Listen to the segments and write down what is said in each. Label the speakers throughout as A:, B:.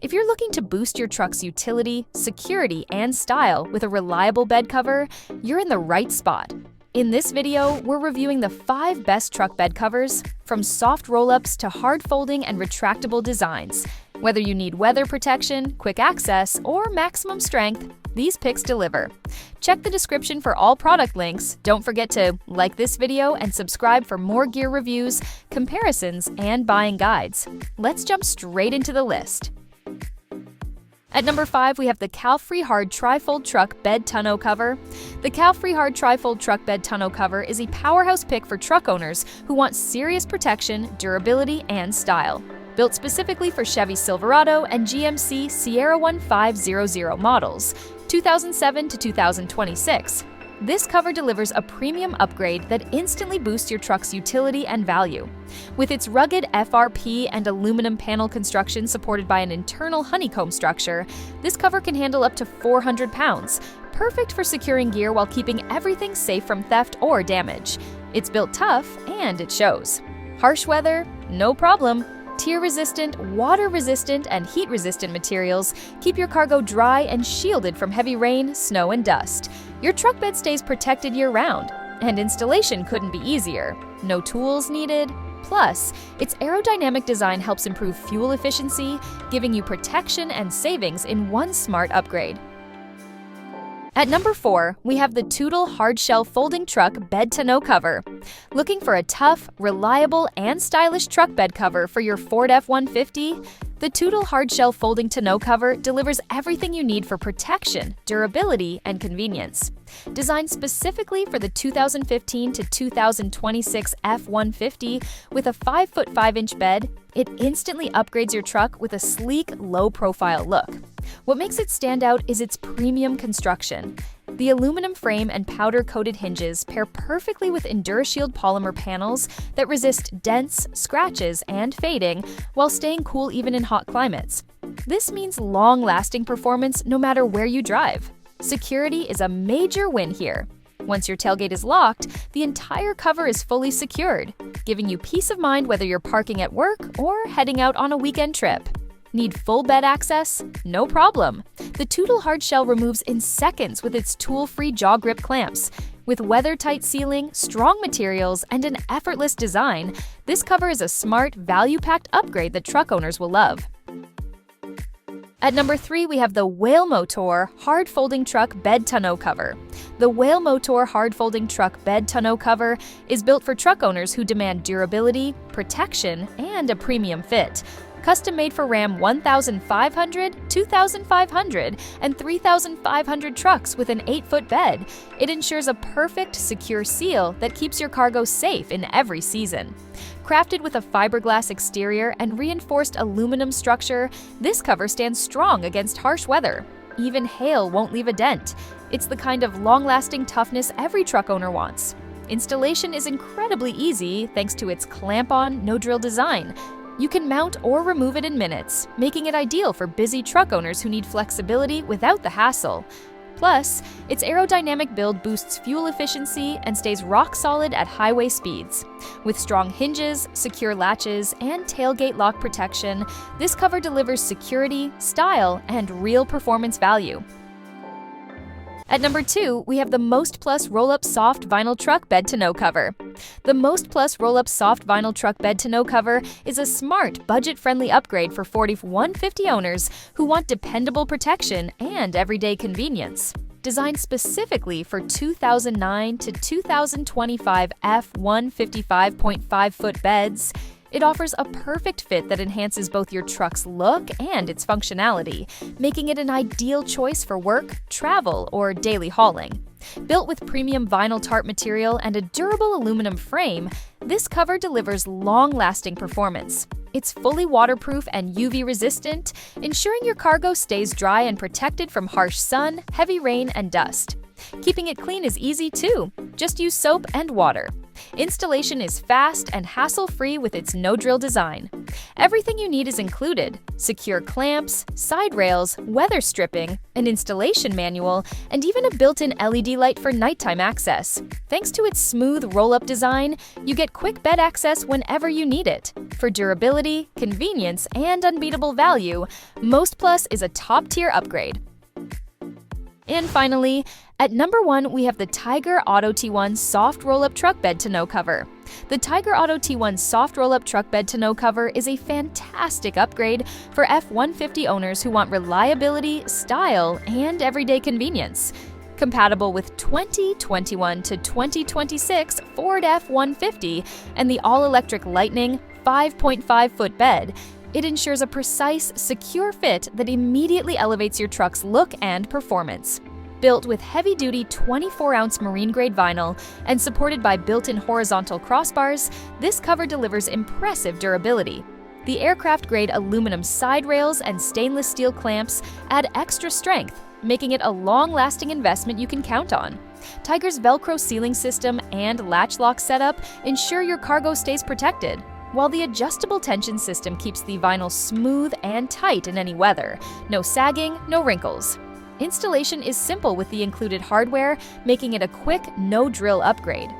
A: If you're looking to boost your truck's utility, security, and style with a reliable bed cover, you're in the right spot. In this video, we're reviewing the 5 best truck bed covers, from soft roll-ups to hard folding and retractable designs. Whether you need weather protection, quick access, or maximum strength, these picks deliver. Check the description for all product links. Don't forget to like this video and subscribe for more gear reviews, comparisons, and buying guides. Let's jump straight into the list. At number 5, we have the Calffree Hard Trifold Truck Bed Tonneau Cover. The Calffree Hard Trifold Truck Bed Tonneau Cover is a powerhouse pick for truck owners who want serious protection, durability, and style. Built specifically for Chevy Silverado and GMC Sierra 1500 models, 2007 to 2026. This cover delivers a premium upgrade that instantly boosts your truck's utility and value. With its rugged FRP and aluminum panel construction supported by an internal honeycomb structure, this cover can handle up to 400 pounds, perfect for securing gear while keeping everything safe from theft or damage. It's built tough, and it shows. Harsh weather? No problem. Tear-resistant, water-resistant, and heat-resistant materials keep your cargo dry and shielded from heavy rain, snow, and dust. Your truck bed stays protected year-round, and installation couldn't be easier. No tools needed. Plus, its aerodynamic design helps improve fuel efficiency, giving you protection and savings in one smart upgrade. At number 4, we have the Tutel Hardshell Folding Truck Bed Tonneau Cover. Looking for a tough, reliable, and stylish truck bed cover for your Ford F-150? The Tutel Hardshell Folding Tonneau Cover delivers everything you need for protection, durability, and convenience. Designed specifically for the 2015 to 2026 F-150 with a 5'5" 5" bed, it instantly upgrades your truck with a sleek, low-profile look. What makes it stand out is its premium construction. The aluminum frame and powder-coated hinges pair perfectly with EnduraShield polymer panels that resist dents, scratches, and fading while staying cool even in hot climates. This means long-lasting performance no matter where you drive. Security is a major win here. Once your tailgate is locked, the entire cover is fully secured, giving you peace of mind whether you're parking at work or heading out on a weekend trip. Need full bed access? No problem. The Tutel Hardshell removes in seconds with its tool-free jaw grip clamps. With weather-tight sealing, strong materials, and an effortless design, this cover is a smart, value-packed upgrade that truck owners will love. At number 3, we have the WHALEMOTOR Hard Folding Truck Bed Tonneau Cover. The WHALEMOTOR Hard Folding Truck Bed Tonneau Cover is built for truck owners who demand durability, protection, and a premium fit. Custom made for Ram 1500, 2500, and 3500 trucks with an 8-foot bed, it ensures a perfect, secure seal that keeps your cargo safe in every season. Crafted with a fiberglass exterior and reinforced aluminum structure, this cover stands strong against harsh weather. Even hail won't leave a dent. It's the kind of long-lasting toughness every truck owner wants. Installation is incredibly easy thanks to its clamp-on, no-drill design. You can mount or remove it in minutes, making it ideal for busy truck owners who need flexibility without the hassle. Plus, its aerodynamic build boosts fuel efficiency and stays rock solid at highway speeds. With strong hinges, secure latches, and tailgate lock protection, this cover delivers security, style, and real performance value. At number 2, we have the MOSTPLUS Roll-Up Soft Vinyl Truck Bed Tonneau Cover. The MOSTPLUS Roll-Up Soft Vinyl Truck Bed Tonneau Cover is a smart, budget-friendly upgrade for Ford F-150 owners who want dependable protection and everyday convenience. Designed specifically for 2009 to 2025 F-155.5-foot beds, it offers a perfect fit that enhances both your truck's look and its functionality, making it an ideal choice for work, travel, or daily hauling. Built with premium vinyl tarp material and a durable aluminum frame, this cover delivers long-lasting performance. It's fully waterproof and UV-resistant, ensuring your cargo stays dry and protected from harsh sun, heavy rain, and dust. Keeping it clean is easy too. Just use soap and water. Installation is fast and hassle-free with its no-drill design. Everything you need is included: secure clamps, side rails, weather stripping, an installation manual, and even a built-in LED light for nighttime access. Thanks to its smooth roll-up design, you get quick bed access whenever you need it. For durability, convenience, and unbeatable value, MOSTPLUS is a top-tier upgrade. And finally, at number 1, we have the Tyger Auto T1 Soft Roll-Up Truck Bed Tonneau Cover. The Tyger Auto T1 Soft Roll-Up Truck Bed Tonneau Cover is a fantastic upgrade for F-150 owners who want reliability, style, and everyday convenience. Compatible with 2021 to 2026 Ford F-150 and the all-electric Lightning 5.5-foot bed, it ensures a precise, secure fit that immediately elevates your truck's look and performance. Built with heavy-duty 24-ounce marine-grade vinyl and supported by built-in horizontal crossbars, this cover delivers impressive durability. The aircraft-grade aluminum side rails and stainless steel clamps add extra strength, making it a long-lasting investment you can count on. Tyger's Velcro sealing system and latch lock setup ensure your cargo stays protected, while the adjustable tension system keeps the vinyl smooth and tight in any weather. No sagging, no wrinkles. Installation is simple with the included hardware, making it a quick, no-drill upgrade.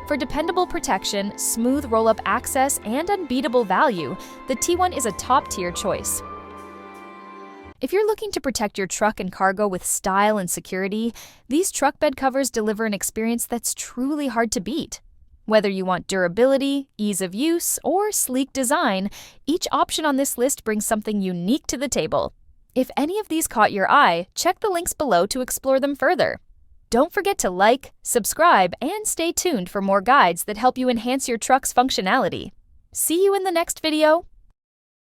A: For dependable protection, smooth roll-up access, and unbeatable value, the T1 is a top-tier choice. If you're looking to protect your truck and cargo with style and security, these truck bed covers deliver an experience that's truly hard to beat. Whether you want durability, ease of use, or sleek design, each option on this list brings something unique to the table. If any of these caught your eye, check the links below to explore them further. Don't forget to like, subscribe, and stay tuned for more guides that help you enhance your truck's functionality. See you in the next video.